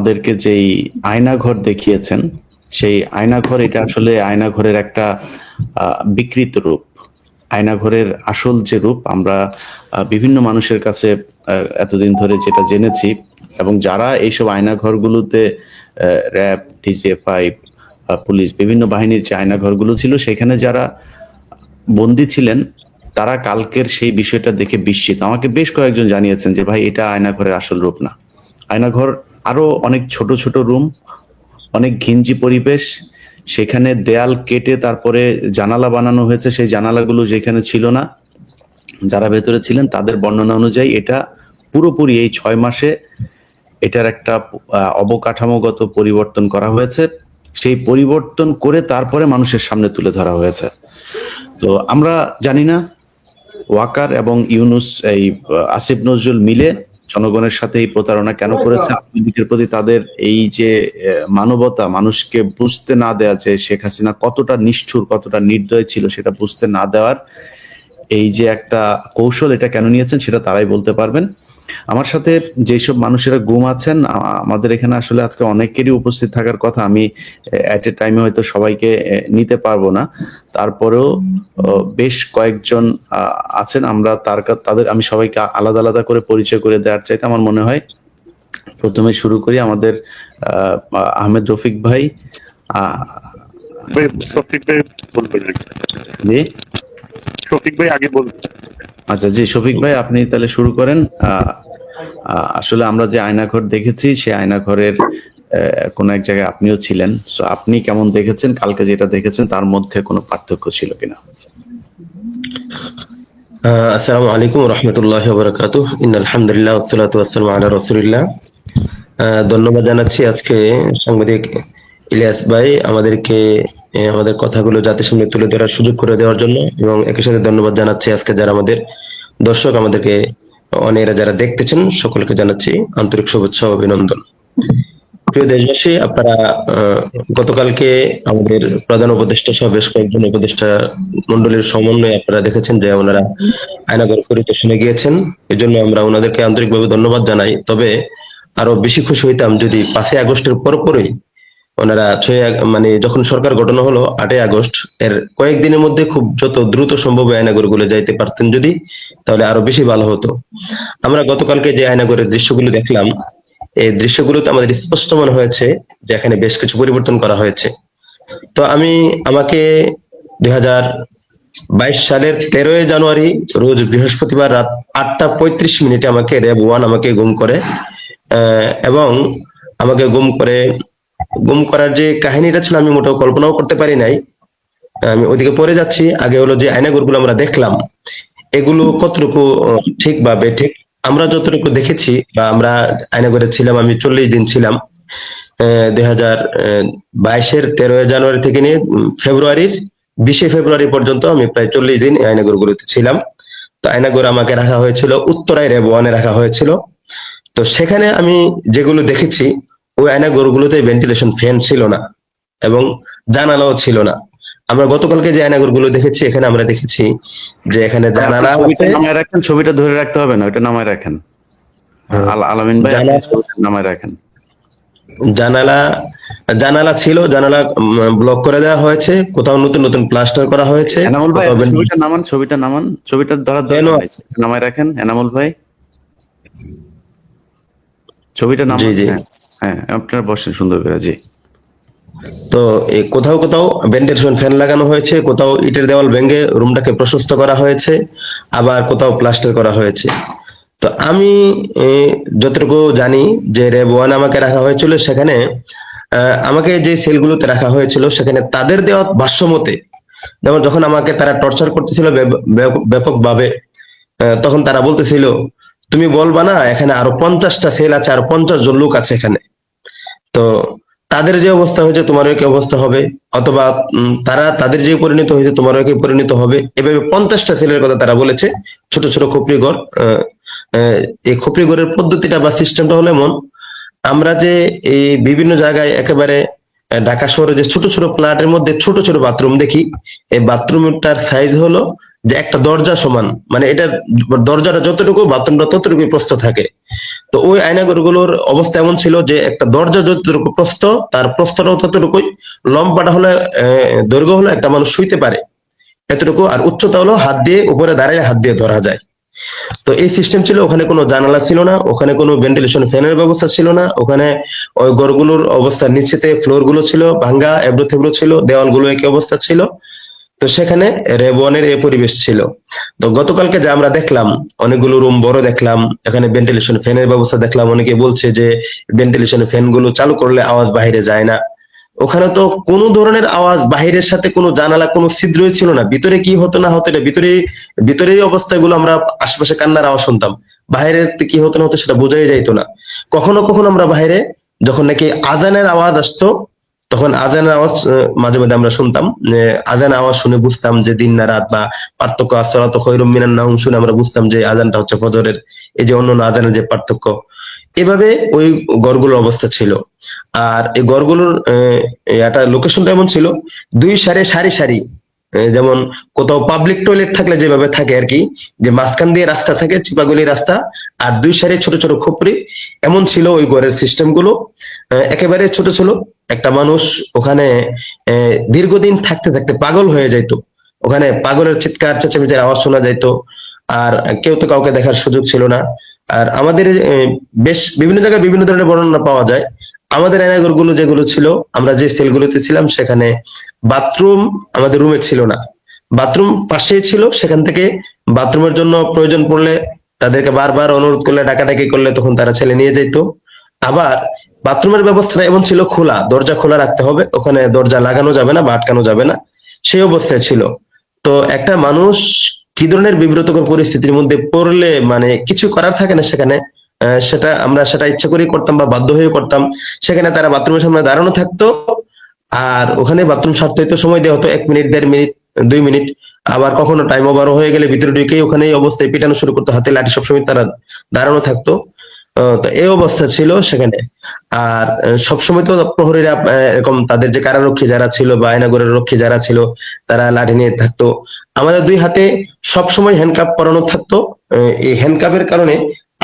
আমাদেরকে যেই আয়নাঘর দেখিয়েছেন, সেই আয়নাঘর এটা আসলে আয়নাঘরের একটা বিকৃত রূপ। আয়নাঘরের আসল যে রূপ আমরা বিভিন্ন মানুষের কাছে এতদিন ধরে যেটা জেনেছি, এবং যারা এইসব আয়নাঘরগুলোতে র্যাব, ডিজিএফআই, পুলিশ, বিভিন্ন বাহিনীর যে আয়নাঘরগুলো ছিল সেখানে যারা বন্দী ছিলেন, তারা কালকের সেই বিষয়টা দেখে বিস্মিত। আমাকে বেশ কয়েকজন জানিয়েছেন যে ভাই, এটা আয়নাঘরের আসল রূপ না। আয়নাঘর আরো অনেক ছোট ছোট রুম, অনেক ঘিঞ্জি পরিবেশ, সেখানে দেয়াল কেটে তারপরে জানালা বানানো হয়েছে। সেই জানালাগুলো যেখানে ছিল না, যারা ভেতরে ছিলেন তাদের বর্ণনা অনুযায়ী এটা পুরোপুরি এই 6 মাসে এটার একটা অবকাঠামোগত পরিবর্তন করা হয়েছে। সেই পরিবর্তন করে তারপরে মানুষের সামনে তুলে ধরা হয়েছে। তো আমরা জানি না ওয়াকার এবং ইউনুস, এই আসিফ নজরুল মিলে জনগণের সাথে এই প্রতারণা কেন করেছে। আওয়ামী লীগের প্রতি তাদের এই যে মানবতা, মানুষকে বুঝতে না দেওয়া যে শেখ হাসিনা কতটা নিষ্ঠুর, কতটা নির্দয় ছিল, সেটা বুঝতে না দেওয়ার এই যে একটা কৌশল, এটা কেন নিয়েছেন সেটা তারাই বলতে পারবেন। আমার সাথে যেসব মানুষেরা গুম আছেন, আমাদের এখানে আসলে আজকে অনেকেরই উপস্থিত থাকার কথা। আমি এট এ টাইমে হয়তো সবাইকে নিতে পারবো না, তারপরেও বেশ কয়েকজন আছেন। আমরা তাদের আমি সবাইকে আলাদা আলাদা করে পরিচয় করে দেওয়ার চাইতে আমার মনে হয় প্রথমে শুরু করি আমাদের আহমেদ রফিক ভাই। জি শফিক ভাই আগে বলবেন। আচ্ছা, জি শফিক ভাই, আপনি তাহলে শুরু করেন। আসলে আমরা যে আয়নাঘর দেখেছি, সেই আয়নাঘরের কোন এক জায়গায় আপনিও ছিলেন, সো আপনি কেমন দেখেছেন, কালকে যেটা দেখেছেন তার মধ্যে কোনো পার্থক্য ছিল কিনা? আসসালামু আলাইকুম রহমতুল্লাহ বারাকাতুহ। ইন্নাল হামদুলিল্লাহ ওয়াসসালাতু ওয়াসসালামু আলা রাসূলিল্লাহ। ধন্যবাদ জানাচ্ছি আজকে সাংবাদিক ইলিয়াস ভাই আমাদেরকে আমাদের কথাগুলো জাতির সামনে তুলে ধরার সুযোগ করে দেওয়ার জন্য, এবং একই সাথে ধন্যবাদ জানাচ্ছি আজকে যারা আমাদের দর্শক, আমাদেরকে অনেরা যারা দেখতেছেন, সকলকে জানাচ্ছি আন্তরিক শুভেচ্ছা ও অভিনন্দন। প্রিয় দেশবাসী, আপনারা গতকালকে আমাদের প্রধান উপদেষ্টা সহ বেশ কয়েকজন উপদেষ্টা মন্ডলীর সমন্বয়ে আপনারা দেখেছেন যে ওনারা আয়নাঘর পরিদর্শনে গিয়েছেন। এজন্য আমরা ওনাদেরকে আন্তরিকভাবে ধন্যবাদ জানাই। তবে আরো বেশি খুশি হইতাম যদি 5ই আগস্টের পরপরই ওনারা মানে যখন সরকার গঠন হলো 8ই আগস্ট এর কয়েকদিনের মধ্যে খুব যত দ্রুত সম্ভব আয়নাঘরগুলো যাইতে পারতেন যদি, তাহলে আরো বেশি ভালো হতো। আমরা গতকালকে যে আয়নাঘরের দৃশ্যগুলো দেখলাম, এই দৃশ্যগুলোতে আমাদের স্পষ্ট মনে হয়েছে যে এখানে বেশ কিছু পরিবর্তন করা হয়েছে। তো আমাকে 2022 সালের 13ই জানুয়ারি রোজ বৃহস্পতিবার রাত 8টা 35 মিনিটে আমাকে র্যাব 1 আমাকে গুম করে, এবং আমাকে গুম করার যে কাহিনীটা ছিল আমি মোটেও কল্পনাও করতে পারি নাই। আমি ওইদিকে পরে যাচ্ছি। আগে হলো যে আয়নাঘরগুলো আমরা দেখলাম, এগুলো কতটুকু ঠিক বা বেঠিক। আমরা যতটুকু দেখেছি, বা আমরা আয়নাঘরে ছিলাম, আমি 40 দিন ছিলাম। 2022-এর 13ই জানুয়ারি থেকে নিয়ে ফেব্রুয়ারির 20শে ফেব্রুয়ারি পর্যন্ত আমি প্রায় 40 দিন আয়নাঘরগুলোতে ছিলাম। তো আয়নাঘর আমাকে রাখা হয়েছিল উত্তরায় র্যাব 1-এ রাখা হয়েছিল। তো সেখানে আমি যেগুলো দেখেছি, ওই আয়নাঘরগুলোতে ভেন্টিলেশন ফ্যান ছিল না এবং জানালাও ছিল না। আমরা গতকালকে যে আয়নাঘরগুলো দেখেছি, এখানে আমরা দেখেছি যে এখানে জানালা আছে। নামায় রাখেন, ছবিটা ধরে রাখতে হবে না, ওটা নামায় রাখেন। আলামিন ভাই, নামায় রাখেন। জানালা ছিল, জানালা ব্লক করে দেওয়া হয়েছে, কোথাও নতুন নতুন প্লাস্টার করা হয়েছে। এনামুল ভাই, ছবিটা নামান, ছবিটা ধরার দরকার নেই, নামায় রাখেন। এনামুল ভাই, ছবিটা নামান। হ্যাঁ, আপনারা বসেন সুন্দর করে। জি। তো এই কোথাও কোথাও ভেন্টিলেশন ফ্যান লাগানো হয়েছে, কোথাও ইটের দেওয়াল ভেঙে রুমটাকে প্রশস্ত করা হয়েছে, আবার কোথাও প্লাস্টার করা হয়েছে। তো আমি যতটুকু জানি যে র্যাব 1 আমাকে রাখা হয়েছিল, সেখানে আমাকে যে সেলগুলোতে রাখা হয়েছিল সেখানে তাদের দেওয়া ভাষ্যমতে, যেমন যখন আমাকে তারা টর্চার করতেছিল ব্যাপকভাবে, তখন তারা বলতেছিল তুমি বলবা না এখানে আরো 50টা সেল আছে, আর 50 জন লোক আছে এখানে। তো তাদের যে অবস্থা হয়েছে তোমারও কি অবস্থা হবে, অথবা তাদের যে পরিণত হয়েছে তোমারও কি পরিণত হবে। এভাবে 50টা সেলের কথা তারা বলেছে, ছোট ছোট খোপড়িঘর। এই খোপড়িঘরের পদ্ধতিটা বা সিস্টেমটা হলো এমন, আমরা যে এই বিভিন্ন জায়গায় একেবারে ঢাকা শহরে যে ছোট ছোট ফ্ল্যাটের মধ্যে ছোট ছোট বাথরুম দেখি, এই বাথরুমটার সাইজ হলো যে একটা দরজা সমান, মানে এটা দরজাটা যতটুকু বাথরুমটা ততটুকুই প্রস্থ থাকে। তো ওই আয়নাঘরগুলোর অবস্থা এমন ছিল যে একটা দরজা যতটুকু প্রস্থ, তার প্রস্থটাও ততটুকুই, লম্বাটা হলে দৈর্ঘ্য হলো একটা মানুষ শুইতে পারে এতটুকু, আর উচ্চতা হলো হাত দিয়ে উপরে দাঁড়ালে হাত দিয়ে ধরা যায়। তো এই সিস্টেম ছিল। ওখানে কোনো জানালা ছিল না, ওখানে কোনো ভেন্টিলেশন ফ্যানের ব্যবস্থা ছিল না, ওখানে ওই ঘরগুলোর অবস্থা নিচেতে ফ্লোর গুলো ছিল ভাঙ্গা, এবড়ো থেবড়ো ছিল, দেওয়ালগুলো একই অবস্থা ছিল। তো সেখানে রেবনের এই পরিবেশ ছিল। তো গতকালকে যে আমরা দেখলাম অনেকগুলো রুম বড় দেখলাম, এখানে ভেন্টিলেশন ফ্যানের ব্যবস্থা দেখলাম, অনেকে বলছে যে ভেন্টিলেশন ফ্যান গুলো চালু করলে আওয়াজ বাইরে যায় না। ওখানে তো কোনো ধরনের আওয়াজ, বাহিরের সাথে কোনো জানালা, কোনো ছিদ্রই ছিল না। ভিতরে কি হতো না হতো, এটা ভিতরের অবস্থাগুলো আমরা আশেপাশে কান্নার আওয়াজ শুনতাম, বাইরের কি হতো না হতো সেটা বোঝাই যাইতো না। কখনো কখনো আমরা বাইরে যখন নাকি আজানের আওয়াজ আসতো, তখন আজানের আওয়াজ মাঝে মাঝে আমরা শুনতাম, আজানের আওয়াজ শুনে বুঝতাম যে দিন না রাত, বা পার্থক্য আসসালাতু খায়রুম মিনান নাওম শুনে আমরা বুঝতাম যে আজানটা হচ্ছে ফজরের, এই যে অন্য আজানের যে পার্থক্য। এভাবে ওই ঘরগুলোর অবস্থা ছিল। আর এই ঘরগুলোর একটা লোকেশনটা এমন ছিল, দুই সারি সারি সারি, যেমন কোথাও পাবলিক টয়লেট থাকলে যেভাবে থাকে আর কি, যে মাঝখান দিয়ে রাস্তা থাকে, চিপাগুলি রাস্তা, আর দুই সারি ছোট ছোট খুপড়ি, এমন ছিল ওই ঘরের সিস্টেম গুলো। একেবারে ছোট ছিল। একটা মানুষ ওখানে দীর্ঘদিন থাকতে থাকতে পাগল হয়ে যাইতো। ওখানে পাগলের চিৎকার চেঁচামেচির আওয়াজ শোনা যাইতো। আর কেউ তো কাউকে দেখার সুযোগ ছিল না। আর আমাদের বেশ বিভিন্ন জায়গায় বিভিন্ন ধরনের বর্ণনা পাওয়া যায়। আমাদের আয়নাঘর গুলো যেগুলো ছিল, আমরা যে সেলগুলোতে ছিলাম, সেখানে বাথরুম আমাদের রুমে ছিল না, বাথরুম পাশেই ছিল। সেখান থেকে বাথরুমের জন্য প্রয়োজন পড়লে তাদেরকে বারবার অনুরোধ করলে, ডাকাডাকি করলে তখন তারা ছেলে নিয়ে যেত। আবার বাথরুমের ব্যবস্থা এমন ছিল, খোলা দরজা খোলা রাখতে হবে, ওখানে দরজা লাগানো যাবে না বা আটকানো যাবে না, সেই অবস্থায় ছিল। তো একটা মানুষ কি ধরনের বিব্রতকর পরিস্থিতির মধ্যে পড়লে মানে কিছু করার থাকে না সেখানে, সেটা ইচ্ছা করে করতাম বা বাধ্য হয়ে করতাম। সেখানে তারা বাথরুমের সামনে দাঁড়ানো থাকতো, আর ওখানে বাথরুম সারতে হইতো, সময় দেওয়া হতো 1 মিনিট, 1.5 মিনিট, 2 মিনিট। আবার কখনো টাইম ওভারও হয়ে গেলে ভিতরে ঢুকে ওখানে এই অবস্থায় পিটানো শুরু করতো, হাতে লাঠি, সবসময় তারা দাঁড়ানো থাকতো। তো এই অবস্থা ছিল সেখানে। আর সবসময় তো প্রহরীরা এরকম, তাদের যে কারারক্ষী যারা ছিল বা আয়নাঘরের রক্ষী যারা ছিল, তারা লাঠি নিয়ে থাকতো। আমাদের 2 হাতে সবসময় হ্যান্ডকাপ পরানো থাকতো। এই হ্যান্ডকাপের কারণে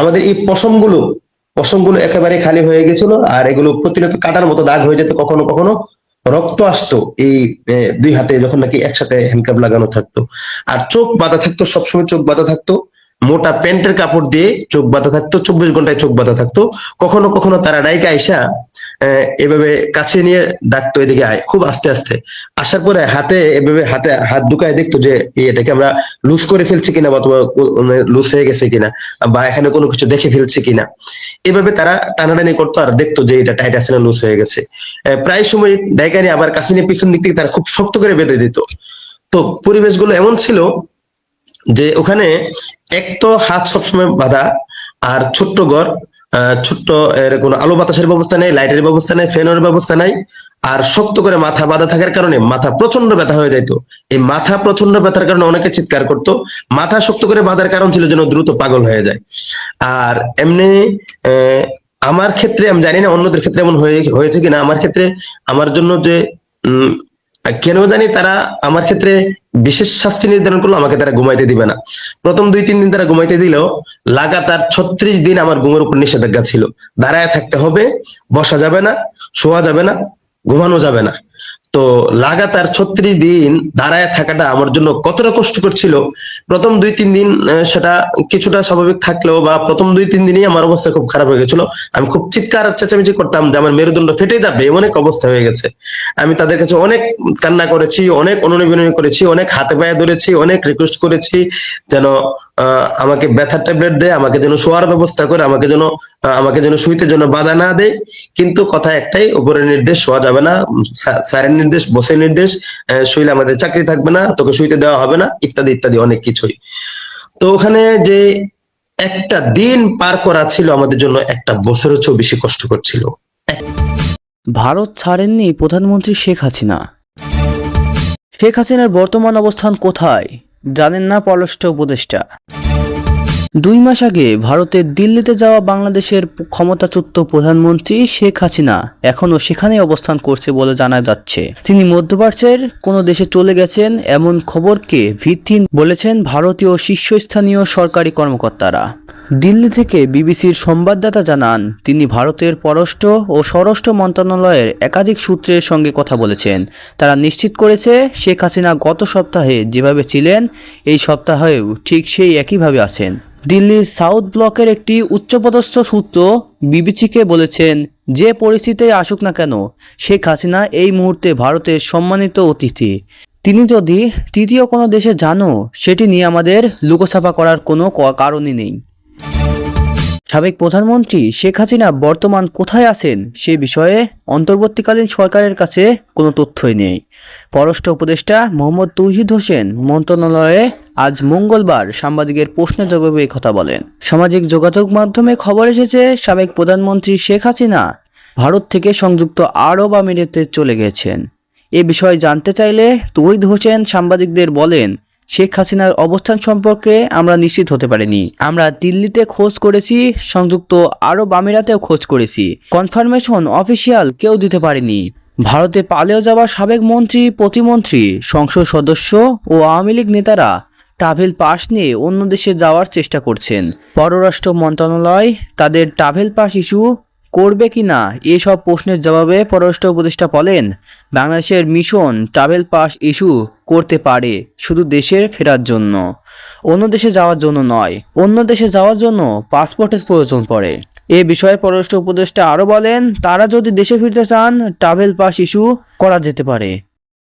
আমাদের এই পশমগুলো একেবারে খালি হয়ে গেছিল, আর এগুলো প্রতিনিয়ত কাটার মতো দাগ হয়ে যেত, কখনো কখনো রক্ত আসতো এই 2 হাতে যখন নাকি একসাথে হ্যান্ডকাপ লাগানো থাকতো। আর চোখ বাঁধা থাকতো, সবসময় চোখ বাঁধা থাকতো, মোটা প্যান্টের কাপড় দিয়ে চোখ বাঁধা থাকতো, 24 ঘন্টায় চোখ বাঁধা থাকতো। কখনো কখনো তারা ডাইকা আইসা এভাবে কাছে নিয়ে ডাকতো, এদিকে আয়, খুব আস্তে আস্তে আসার পরে হাতে এভাবে হাত ঢুকায় দেখতো যে এটাকে আমরা লুজ করে ফেলছি কিনা, বা তোমার লুজ হয়ে গেছে কিনা, বা এখানে কোনো কিছু দেখে ফেলছে কিনা। এভাবে তারা টানাটানি করতো আর দেখতো যে এটা টাইট আছে না লুজ হয়ে গেছে। প্রায় সময় ডাইকা নিয়ে আবার কাছে নিয়ে পিছন দিক থেকে তারা খুব শক্ত করে বেঁধে দিত। তো পরিবেশগুলো এমন ছিল যে ওখানে এক তো হাত সবসময় বাঁধা, আর ছোট্ট ঘর, ছোট্ট, এর কোনো আলো বাতাসের ব্যবস্থা নেই, লাইটের ব্যবস্থা নেই, ফ্যানের ব্যবস্থা নাই। আর শক্ত করে মাথা বাঁধা থাকার কারণে মাথা প্রচন্ড ব্যথা হয়ে যাইতো। এই মাথা প্রচন্ড ব্যথার কারণে অনেকে চিৎকার করতো। মাথা শক্ত করে বাঁধার কারণ ছিল যেন দ্রুত পাগল হয়ে যায়। আর এমনি আমার ক্ষেত্রে, আমি জানি না অন্যদের ক্ষেত্রে এমন হয়েছে কিনা, আমার ক্ষেত্রে, আমার জন্য যে কেন জানি তারা আমার ক্ষেত্রে বিশেষ শাস্তি নির্ধারণ করলো, আমাকে তারা ঘুমাইতে দিবে না। প্রথম 2-3 দিন তারা ঘুমাইতে দিলেও লাগাতার 36 দিন আমার ঘুমের উপর নিষেধাজ্ঞা ছিল। দাঁড়ায় থাকতে হবে, বসা যাবে না, শোয়া যাবে না, ঘুমানো যাবে না। তো লাগাতার 36 দিন দাঁড়ায় থাকাটা আমার জন্য কতটা কষ্টকর ছিল। প্রথম 2-3 দিন সেটা কিছুটা স্বাভাবিক থাকলেও, বা প্রথম 2-3 দিনই আমার অবস্থা খুব খারাপ হয়ে গেছিল। আমি খুব চিৎকার চেঁচামেচি করতাম যে আমার মেরুদণ্ড ফেটে যাবে, এমন এক অবস্থা হয়ে গেছে। আমি তাদের কাছে অনেক কান্না করেছি, অনেক অনুনয় করেছি, অনেক হাতে পায়ে ধরেছি, অনেক রিকোয়েস্ট করেছি যেন আমাকে ব্যথার ট্যাবলেট দেয়, আমাকে যেন শোয়ার ব্যবস্থা করে, আমাকে যেন শুইতে যেন বাধা না দেয়। কিন্তু কথা একটাই, উপরের নির্দেশ, শোয়া যাবে না, স্যারের নির্দেশ, বসের নির্দেশ, শুইলে আমাদের চাকরি থাকবে না, তোকে শুইতে দেওয়া হবে না, ইত্যাদি ইত্যাদি অনেক কিছুই। তো ওখানে যে একটা দিন পার করা ছিল আমাদের জন্য 1 বছরের চেয়েও বেশি কষ্টকর ছিল। ভারত ছাড়েননি প্রধানমন্ত্রী শেখ হাসিনা। শেখ হাসিনার বর্তমান অবস্থান কোথায় জানেন না পররাষ্ট্র উপদেষ্টা। 2 মাস আগে ভারতের দিল্লিতে যাওয়া বাংলাদেশের ক্ষমতাচ্যুত প্রধানমন্ত্রী শেখ হাসিনা এখনও সেখানেই অবস্থান করছে বলে জানা যাচ্ছে। তিনি মধ্যপ্রাচ্যের কোনো দেশে চলে গেছেন এমন খবরকে ভিত্তিহীন বলেছেন ভারতীয় শীর্ষস্থানীয় সরকারি কর্মকর্তারা। দিল্লি থেকে বিবিসির সংবাদদাতা জানান, তিনি ভারতের পররাষ্ট্র ও স্বরাষ্ট্র মন্ত্রণালয়ের একাধিক সূত্রের সঙ্গে কথা বলেছেন। তারা নিশ্চিত করেছে শেখ হাসিনা গত সপ্তাহে যেভাবে ছিলেন এই সপ্তাহেও ঠিক সেই একইভাবে আছেন। দিল্লির সাউথ ব্লকের একটি উচ্চপদস্থ সূত্র বিবিসিকে বলেছেন, যে পরিস্থিতিতে আসুক না কেন শেখ হাসিনা এই মুহূর্তে ভারতের সম্মানিত অতিথি। তিনি যদি তৃতীয় কোনো দেশে যানও সেটি নিয়ে আমাদের লুকোছাপা করার কোনো কারণই নেই। সাবেক প্রধানমন্ত্রী শেখ হাসিনা বর্তমান কোথায় আছেন সে বিষয়ে অন্তর্বর্তীকালীন সরকারের কাছে কোনো তথ্যই নেই। পররাষ্ট্র উপদেষ্টা মোহাম্মদ তৌহিদ হোসেন মন্ত্রণালয়ে আজ মঙ্গলবার সাংবাদিকের প্রশ্নের জবাবে এই কথা বলেন। সামাজিক যোগাযোগ মাধ্যমে খবর এসেছে, সাবেক প্রধানমন্ত্রী শেখ হাসিনা ভারত থেকে সংযুক্ত আরব আমিরাতে চলে গেছেন। এ বিষয়ে জানতে চাইলে তৌহিদ হোসেন সাংবাদিকদের বলেন, শেখ হাসিনার অবস্থান সম্পর্কে আমরা নিশ্চিত হতে পারিনি। আমরা দিল্লিতে খোঁজ করেছি, সংযুক্ত আরব আমিরাতেও খোঁজ করেছি, কনফার্মেশন অফিসিয়াল কেউ দিতে পারেনি। ভারতে পালিয়ে যাওয়া সাবেক মন্ত্রী, প্রতিমন্ত্রী, সংসদ সদস্য ও আওয়ামী লীগ নেতারা ট্রাভেল পাস নিয়ে অন্য দেশে যাওয়ার চেষ্টা করছেন। পররাষ্ট্র মন্ত্রণালয় তাদের ট্রাভেল পাস ইস্যু করবে কিনা এসব প্রশ্নের জবাবে পররাষ্ট্র উপদেষ্টা বলেন, বাংলাদেশের মিশন ট্রাভেল পাস ইস্যু করতে পারে শুধু দেশে ফেরার জন্য, অন্য দেশে যাওয়ার জন্য নয়। অন্য দেশে যাওয়ার জন্য পাসপোর্টের প্রয়োজন পড়ে। এ বিষয়ে পররাষ্ট্র উপদেষ্টা আরও বলেন, তারা যদি দেশে ফিরতে চান ট্রাভেল পাস ইস্যু করা যেতে পারে।